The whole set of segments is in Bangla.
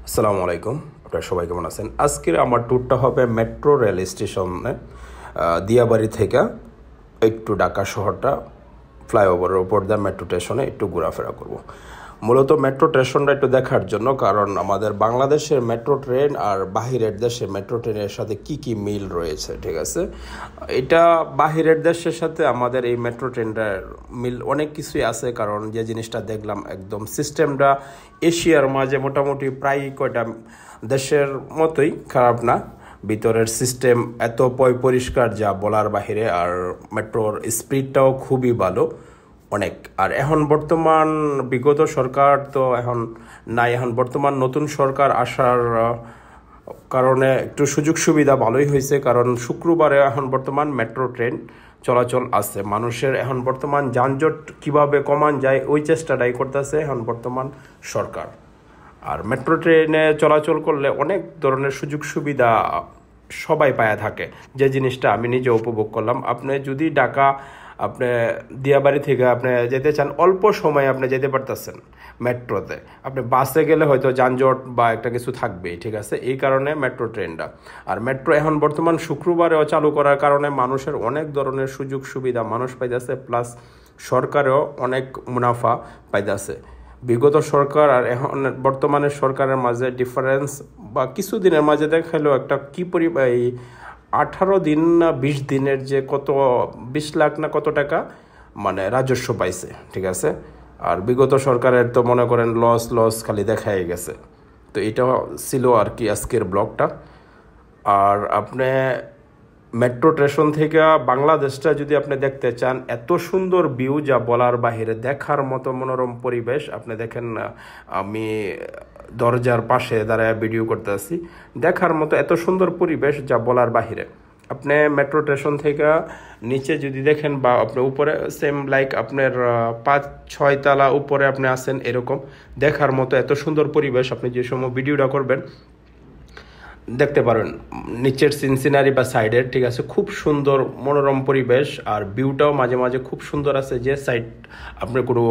আসসালামু আলাইকুম, আপনারা সবাই কেমন আছেন? আজকের আমার ট্যুরটা হবে মেট্রো রেল স্টেশনে, দিয়াবাড়ি থেকে একটু ঢাকা শহরটা ফ্লাইওভারের উপর দিয়ে মেট্রো স্টেশনে একটু ঘোরাফেরা করব। মূলত মেট্রো স্টেশনটা একটু দেখার জন্য, কারণ আমাদের বাংলাদেশের মেট্রো ট্রেন আর বাহিরের দেশের মেট্রো ট্রেনের সাথে কি কি মিল রয়েছে, ঠিক আছে? এটা বাহিরের দেশের সাথে আমাদের এই মেট্রো ট্রেনটার মিল অনেক কিছুই আছে, কারণ যে জিনিসটা দেখলাম একদম সিস্টেমটা এশিয়ার মাঝে মোটামুটি প্রায় কয়টা দেশের মতোই, খারাপ না। ভিতরের সিস্টেম এত পরিষ্কার যা বলার বাহিরে, আর মেট্রোর স্পিডটাও খুবই ভালো অনেক। আর এখন বর্তমান বিগত সরকার তো এখন নাই, এখন বর্তমান নতুন সরকার আসার কারণে একটু সুযোগ সুবিধা ভালোই হয়েছে, কারণ শুক্রবারে এখন বর্তমান মেট্রো ট্রেন চলাচল আছে। মানুষের এখন বর্তমান যানজট কিভাবে কমান যায় ওই চেষ্টাটাই করতেছে এখন বর্তমান সরকার। আর মেট্রো ট্রেনে চলাচল করলে অনেক ধরনের সুযোগ সুবিধা সবাই পায়া থাকে, যে জিনিসটা আমি নিজে উপভোগ করলাম। আপনি যদি ঢাকা আপনি দিয়াবাড়ি থেকে আপনি যেতে চান, অল্প সময়ে আপনি যেতে পারতেছেন মেট্রোতে। আপনি বাসে গেলে হয়তো যানজট বা একটা কিছু থাকবেই, ঠিক আছে? এই কারণে মেট্রো ট্রেনটা। আর মেট্রো এখন বর্তমান শুক্রবারেও চালু করার কারণে মানুষের অনেক ধরনের সুযোগ সুবিধা মানুষ পাইতেছে, প্লাস সরকারেও অনেক মুনাফা পাইতেছে। বিগত সরকার আর এখন বর্তমানের সরকারের মাঝে ডিফারেন্স বা কিছুদিনের মাঝে দেখালো একটা কি এই 18 দিন না 20 দিনের যে কত 20 লাখ না কত টাকা মানে রাজস্ব পাইছে, ঠিক আছে? আর বিগত সরকারের তো মনে করেন লস খালি দেখাই গেছে। তো এটা ছিল আর কি আজকের ব্লগটা। আর আপনি মেট্রো স্টেশন থেকে বাংলাদেশটা যদি আপনি দেখতে চান, এত সুন্দর ভিউ যা বলার বাহিরে, দেখার মতো মনোরম পরিবেশ। আপনি দেখেন, আমি দরজার পাশে দাঁড়ায় ভিডিও করতে আসি, দেখার মতো এত সুন্দর পরিবেশ যা বলার বাহিরে। আপনি মেট্রো স্টেশন থেকে নিচে যদি দেখেন বা আপনি উপরে, সেম লাইক আপনার 5-6 তলা উপরে আপনি আসেন, এরকম দেখার মতো এত সুন্দর পরিবেশ। আপনি যে সময় ভিডিওটা করবেন দেখতে পারেন নিচের সিনারি বা সাইডের, ঠিক আছে? খুব সুন্দর মনোরম পরিবেশ, আর ভিউটাও মাঝে মাঝে খুব সুন্দর আছে। যে সাইড আপনার কোনো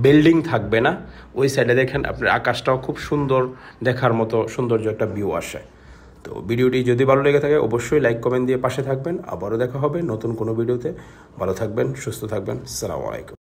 বিল্ডিং থাকবে না, ওই সাইডে দেখেন আপনার আকাশটাও খুব সুন্দর, দেখার মতো সৌন্দর্য একটা ভিউ আসে। তো ভিডিওটি যদি ভালো লেগে থাকে অবশ্যই লাইক কমেন্ট দিয়ে পাশে থাকবেন। আবারও দেখা হবে নতুন কোনো ভিডিওতে। ভালো থাকবেন, সুস্থ থাকবেন। আসসালামু আলাইকুম।